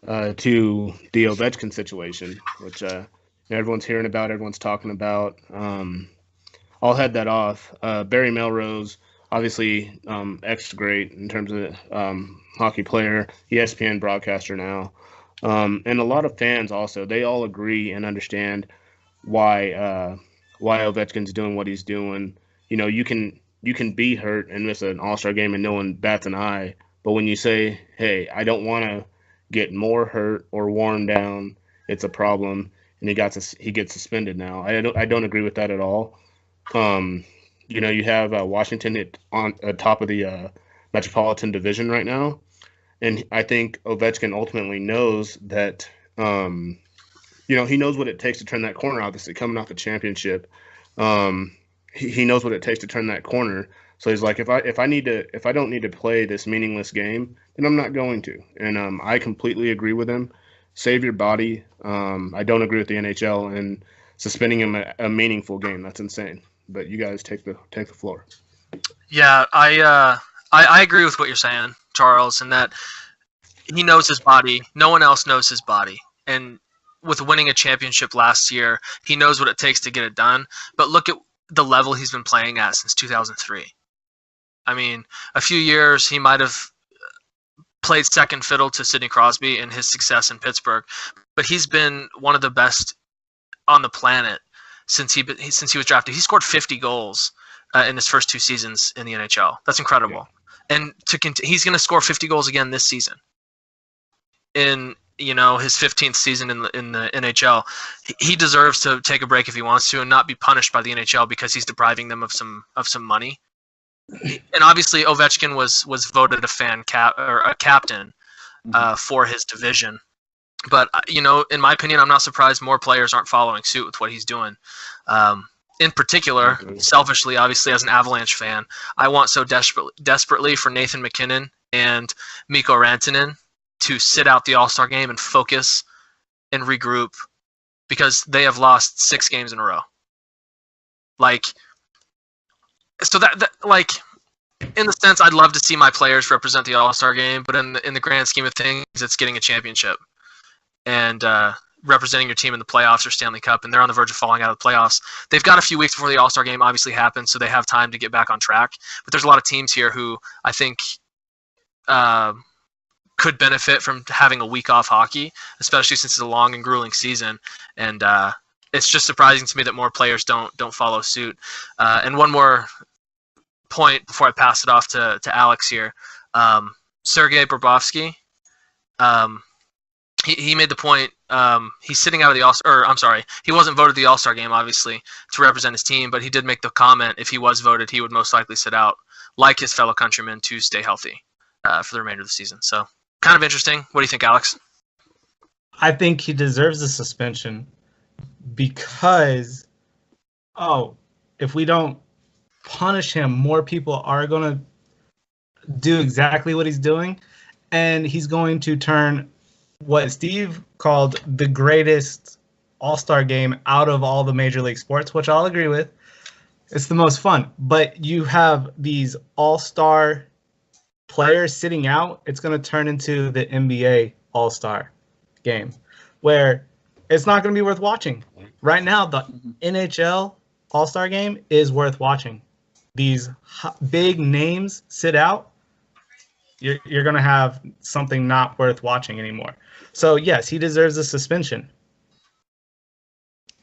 to the Ovechkin situation, which everyone's hearing about, everyone's talking about. I'll head that off. Barry Melrose, obviously extra great in terms of hockey player, ESPN broadcaster now, and a lot of fans also. They all agree and understand why Ovechkin's doing what he's doing. You know, you can be hurt and miss an All-Star game and no one bats an eye. But when you say, "Hey, I don't want to get more hurt or worn down," it's a problem, and he gets suspended now. I don't agree with that at all. You know, you have Washington on top of the Metropolitan Division right now, and I think Ovechkin ultimately knows that. You know, he knows what it takes to turn that corner. Obviously, coming off the championship, he knows what it takes to turn that corner. So he's like, if I don't need to play this meaningless game, then I'm not going to. And I completely agree with him. Save your body. I don't agree with the NHL and suspending him a meaningful game. That's insane. But you guys take the floor. Yeah, I agree with what you're saying, Charles, in that he knows his body. No one else knows his body. And with winning a championship last year, he knows what it takes to get it done. But look at the level he's been playing at since 2003. I mean, a few years he might have played second fiddle to Sidney Crosby in his success in Pittsburgh, but he's been one of the best on the planet since he was drafted. He scored 50 goals in his first 2 seasons in the NHL. That's incredible. Yeah. And he's going to score 50 goals again this season. In his 15th season in the NHL, he deserves to take a break if he wants to, and not be punished by the NHL because he's depriving them of some money. And obviously, Ovechkin was voted a captain for his division. But in my opinion, I'm not surprised more players aren't following suit with what he's doing. In particular, selfishly, obviously, as an Avalanche fan, I want so desperately for Nathan MacKinnon and Mikko Rantanen to sit out the All-Star game and focus and regroup, because they have lost 6 games in a row. So that in the sense, I'd love to see my players represent the All-Star game, but in the grand scheme of things, it's getting a championship and representing your team in the playoffs or Stanley Cup, and they're on the verge of falling out of the playoffs. They've got a few weeks before the All-Star game obviously happens, so they have time to get back on track. But there's a lot of teams here who I think could benefit from having a week off hockey, especially since it's a long and grueling season. And it's just surprising to me that more players don't follow suit. And one more point before I pass it off to Alex here. Sergei Bobrovsky, he made the point. He's sitting out of the All-Star, or I'm sorry, he wasn't voted the All-Star game, obviously, to represent his team, but he did make the comment if he was voted, he would most likely sit out, like his fellow countrymen, to stay healthy for the remainder of the season. So kind of interesting. What do you think, Alex? I think he deserves a suspension because, if we don't punish him, more people are going to do exactly what he's doing, and he's going to turn what Steve called the greatest All-Star game out of all the Major League sports, which I'll agree with. It's the most fun. But you have these All-Star players sitting out, it's going to turn into the NBA All-Star game, where it's not going to be worth watching. Right now, the NHL All-Star game is worth watching. These big names sit out, you're going to have something not worth watching anymore. So, yes, he deserves a suspension,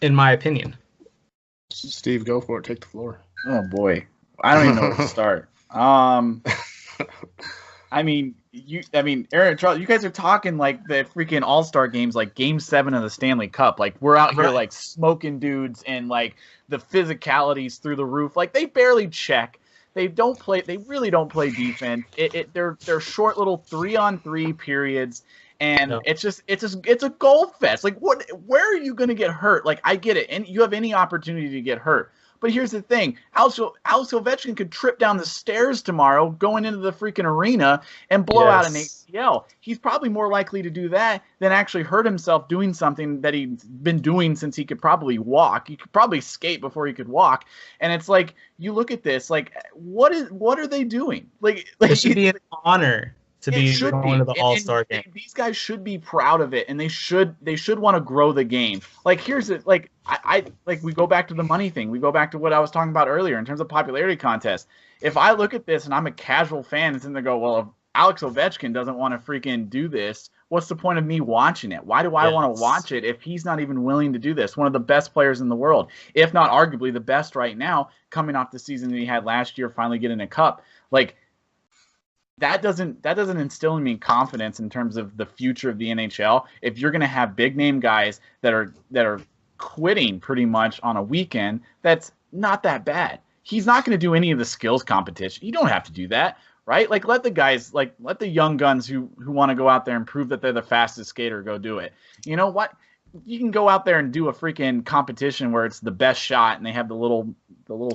in my opinion. Steve, go for it. Take the floor. Oh, boy. I don't even know where to start. Aaron, Charles, you guys are talking like the freaking All-Star games, like Game 7 of the Stanley Cup. Like, we're out here like smoking dudes and like the physicalities through the roof. Like, they barely check. They really don't play defense. They're short little 3-on-3 periods, and it's a goal fest. Like, where are you going to get hurt? Like, I get it, and you have any opportunity to get hurt. But here's the thing. Alex Ovechkin could trip down the stairs tomorrow going into the freaking arena and blow out an ACL. He's probably more likely to do that than actually hurt himself doing something that he's been doing since he could probably walk. He could probably skate before he could walk. And it's like, you look at this, like, what are they doing? Like it should be an honor to It be should going be. to the All-Star game. These guys should be proud of it, and they should want to grow the game. Like here's it. Like I like we go back to the money thing. We go back to what I was talking about earlier in terms of popularity contest. If I look at this and I'm a casual fan, and then they go, well, if Alex Ovechkin doesn't want to freaking do this, what's the point of me watching it? Why do I want to watch it if he's not even willing to do this? One of the best players in the world, if not arguably the best right now, coming off the season that he had last year, finally getting a cup. Like that doesn't instill in me confidence in terms of the future of the NHL. If you're going to have big name guys that are quitting pretty much on a weekend, that's not that bad. He's not going to do any of the skills competition. You don't have to do that, right? Like let the guys, like let the young guns who want to go out there and prove that they're the fastest skater go do it. You know what? You can go out there and do a freaking competition where it's the best shot and they have the little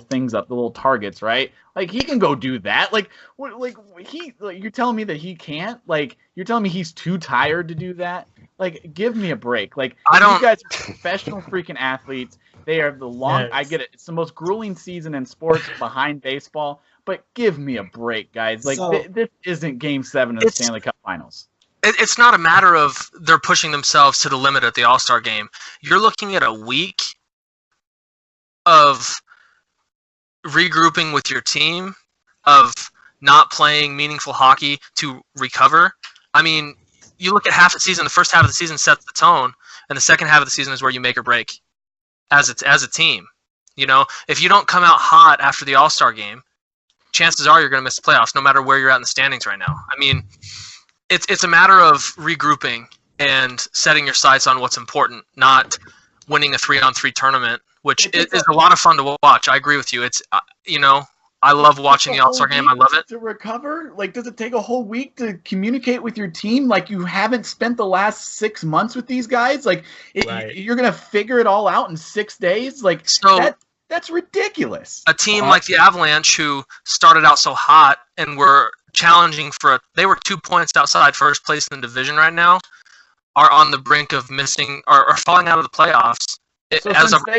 things up, the little targets, right? Like he can go do that. Like what? Like you're telling me that he can't? Like you're telling me he's too tired to do that? Like give me a break. Like you guys are professional freaking athletes. They are the long. Yes. I get it. It's the most grueling season in sports behind baseball. But give me a break, guys. Like this isn't Game 7 of the Stanley Cup Finals. It's not a matter of they're pushing themselves to the limit at the All-Star game. You're looking at a week of regrouping with your team, of not playing meaningful hockey to recover. I mean, you look at half the season, the first half of the season sets the tone, and the second half of the season is where you make or break as a team. You know, if you don't come out hot after the All-Star game, chances are you're going to miss the playoffs no matter where you're at in the standings right now. I mean, it's a matter of regrouping and setting your sights on what's important, not winning a 3-on-3 tournament, which is a lot of fun to watch. I agree with you. It's, I love watching the All-Star game. I love it. To recover? Like, does it take a whole week to communicate with your team? Like, you haven't spent the last 6 months with these guys? Like, you're going to figure it all out in 6 days? Like, that's ridiculous. A team like the Avalanche, who started out so hot and were challenging they were 2 points outside first place in the division right now, are on the brink of missing or falling out of the playoffs. They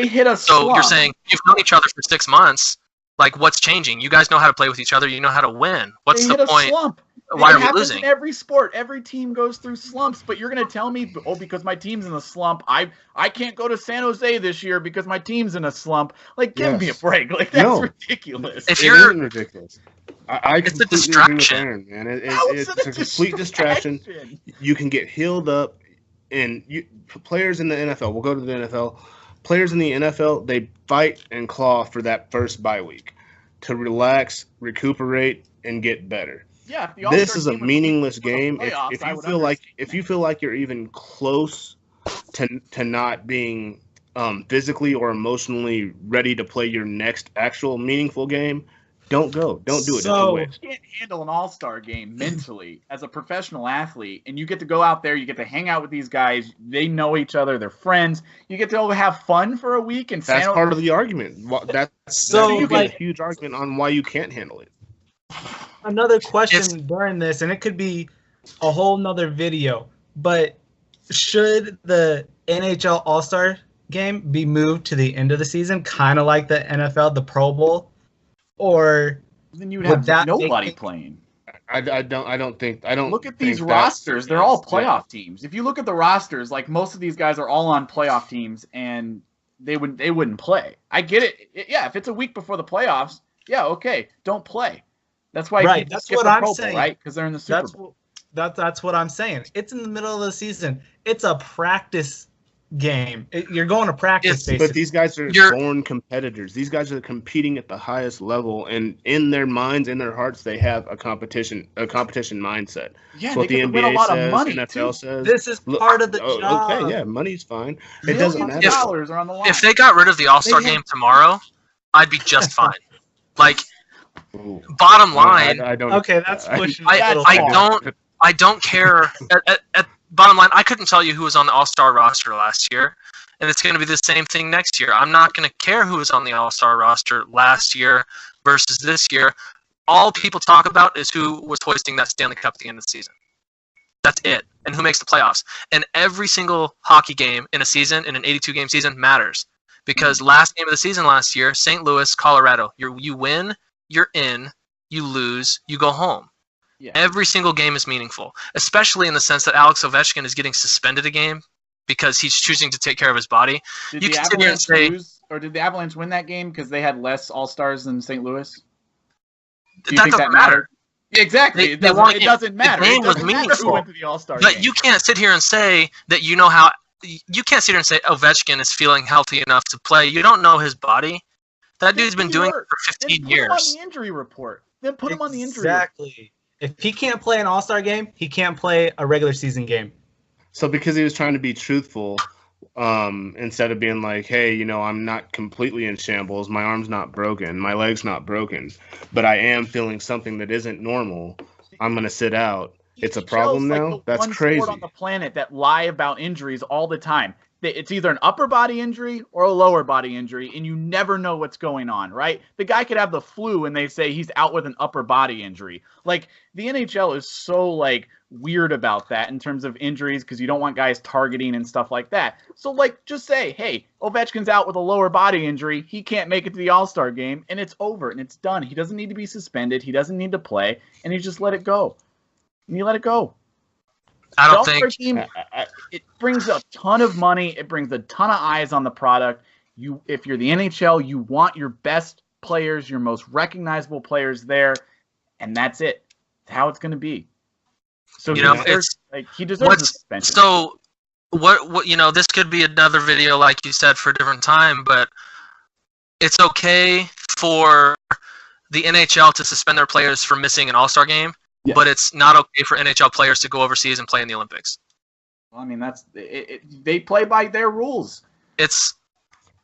hit a slump. So you're saying you've known each other for 6 months. Like, what's changing? You guys know how to play with each other. You know how to win. What's the point? Slump. Why are we losing? In every sport, every team goes through slumps. But you're going to tell me, because my team's in a slump, I can't go to San Jose this year because my team's in a slump. Like, give me a break. Like, that's ridiculous. It isn't ridiculous. It's a distraction, Aaron, man. It's a complete distraction. You can get healed up, and players in the NFL. We'll go to the NFL. Players in the NFL, they fight and claw for that first bye week to relax, recuperate, and get better. Yeah, this is a meaningless game. If you feel like you're even close to not being physically or emotionally ready to play your next actual meaningful game, don't go. Don't do it. You can't handle an all-star game mentally as a professional athlete, and you get to go out there, you get to hang out with these guys, they know each other, they're friends, you get to have fun for a week. And that's part of the argument. That's a huge argument on why you can't handle it. Another question during this, and it could be a whole nother video, but should the NHL All-Star game be moved to the end of the season, kind of like the NFL, the Pro Bowl? Or then you'd have nobody playing. I don't look at these rosters. They're all playoff teams. If you look at the rosters, like most of these guys are all on playoff teams, and they wouldn't play. I get it. Yeah, if it's a week before the playoffs, yeah, okay, don't play. That's why that's what I'm saying, right? Because they're in the Super Bowl. That's what I'm saying. It's in the middle of the season. It's a practice game. You're going to practice, basically. But these guys are born competitors. These guys are competing at the highest level, and in their minds, in their hearts, they have a competition mindset. Yeah, what the NBA says, NFL says. This is part of the job. Okay, yeah, money's fine. It doesn't matter. Dollars are on the line. If they got rid of the All-Star game tomorrow, I'd be just fine. Like, bottom line. I don't. Okay, that's pushing. I don't care. At bottom line, I couldn't tell you who was on the All-Star roster last year, and it's going to be the same thing next year. I'm not going to care who was on the All-Star roster last year versus this year. All people talk about is who was hoisting that Stanley Cup at the end of the season. That's it. And who makes the playoffs. And every single hockey game in a season, in an 82-game season, matters. Because last game of the season last year, St. Louis, Colorado, you win, you're in, you lose, you go home. Yeah. Every single game is meaningful, especially in the sense that Alex Ovechkin is getting suspended a game because he's choosing to take care of his body. Did You the can sit here and Avalanche say, lose, or did the Avalanche win that game because they had less All-Stars than St. Louis? Do you that think doesn't that mattered? matter. Exactly. They won a game. It doesn't matter. The game It doesn't was matter who meaningful. went to the All-Star But game. you can't sit here and say that you know how. You can't sit here and say Ovechkin is feeling healthy enough to play. You don't know his body. That dude's been doing it for 15 Then years. put him on the injury report. Then put him on the injury report. Exactly. If he can't play an All-Star game, he can't play a regular season game. So because he was trying to be truthful, instead of being like, hey, you know, I'm not completely in shambles. My arm's not broken. My leg's not broken. But I am feeling something that isn't normal. I'm going to sit out. It's a problem NHL's now? Like the That's one crazy. sport on the planet that lie about injuries all the time. It's either an upper body injury or a lower body injury, and you never know what's going on, right? The guy could have the flu, and they say he's out with an upper body injury. Like, the NHL is so, like, weird about that in terms of injuries because you don't want guys targeting and stuff like that. So, like, just say, hey, Ovechkin's out with a lower body injury. He can't make it to the All-Star game, and it's over, and it's done. He doesn't need to be suspended. He doesn't need to play, and you just let it go. And you let it go. I don't The think. All-Star team, it brings a ton of money. It brings a ton of eyes on the product. If you're the NHL, you want your best players, your most recognizable players there, and that's it. It's how it's going to be. So You know, he deserves a suspension. So what you know, this could be another video, like you said, for a different time, but it's okay for the NHL to suspend their players for missing an All-Star game, but it's not okay for NHL players to go overseas and play in the Olympics. Well, I mean, that's they play by their rules. It's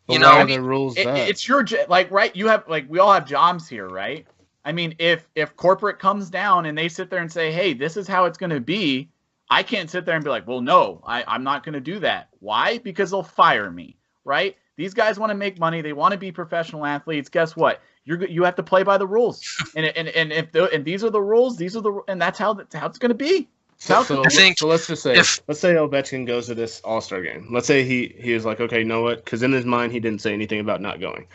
But why are the rules that? It's your like, right? You have, like, we all have jobs here, right? I mean, if corporate comes down and they sit there and say, hey, this is how it's going to be, I can't sit there and be like, well, no, I'm not going to do that. Why? Because they'll fire me, right? These guys want to make money. They want to be professional athletes. Guess what? You have to play by the rules. And these are the rules. And that's how it's going to be. So let's just say, let's say Ovechkin goes to this All-Star game. Let's say he is like, okay, you know what? Because in his mind, he didn't say anything about not going.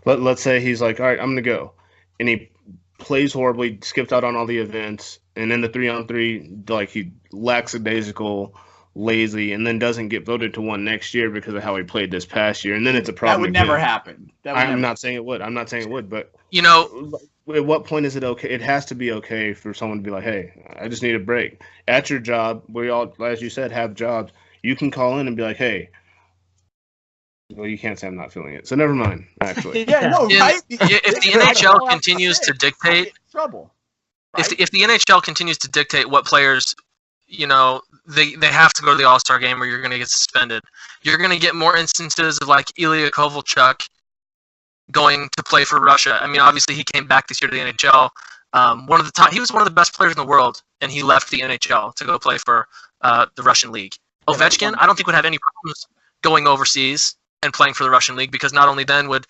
Let's say he's like, all right, I'm going to go. And he plays horribly, skipped out on all the events, and in the 3-on-3, like, he lackadaisical, lazy, and then doesn't get voted to one next year because of how he played this past year. And then it's a problem. That would never happen. I'm not saying it would. I'm not saying it would, but you know, at what point is it okay? It has to be okay for someone to be like, hey, I just need a break. At your job, we all, as you said, have jobs. You can call in and be like, hey, well, you can't say I'm not feeling it. So never mind, actually. Yeah, no, right? If the NHL continues to dictate trouble, right? if the NHL continues to dictate what players, you know, they have to go to the All-Star game or you're going to get suspended. You're going to get more instances of, like, Ilya Kovalchuk going to play for Russia. I mean, obviously he came back this year to the NHL. He was one of the best players in the world, and he left the NHL to go play for the Russian league. Ovechkin, I don't think would have any problems going overseas and playing for the Russian league, because not only then would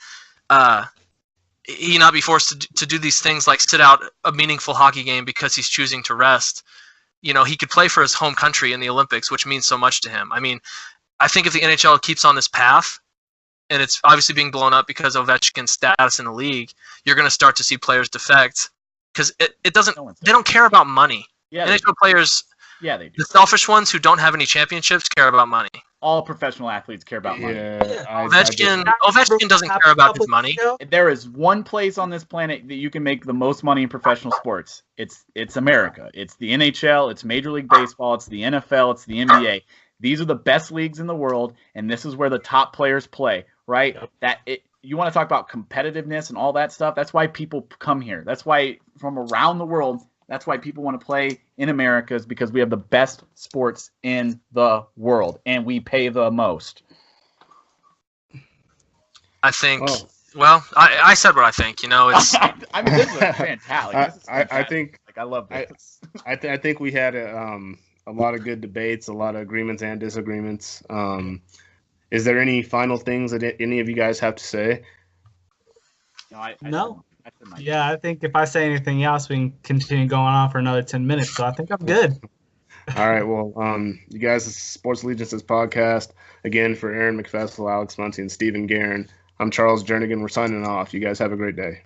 he not be forced to do these things like sit out a meaningful hockey game because he's choosing to rest. You know, he could play for his home country in the Olympics, which means so much to him. I mean, I think if the NHL keeps on this path, and it's obviously being blown up because of Ovechkin's status in the league, you're going to start to see players defect because it doesn't. They don't care about money. Yeah, NHL players. Yeah, they do. The selfish ones who don't have any championships care about money. All professional athletes care about money. Ovechkin doesn't care about his money. There is one place on this planet that you can make the most money in professional sports. It's America. It's the NHL. It's Major League Baseball. It's the NFL. It's the NBA. These are the best leagues in the world, and this is where the top players play, right? You want to talk about competitiveness and all that stuff. That's why people come here. That's why from around the world, that's why people want to play in America, is because we have the best sports in the world, and we pay the most. I think. Well, I said what I think. You know, it's. I mean, this is fantastic. I think. Like, I love this. I think we had a lot of good debates, a lot of agreements and disagreements. Is there any final things that any of you guys have to say? No. Yeah, I think if I say anything else, we can continue going on for another 10 minutes. So I think I'm good. All right. Well, you guys, this is Sports Allegiances podcast. Again, for Aaron McFessel, Alex Muncy, and Stephen Guerin, I'm Charles Jernigan. We're signing off. You guys have a great day.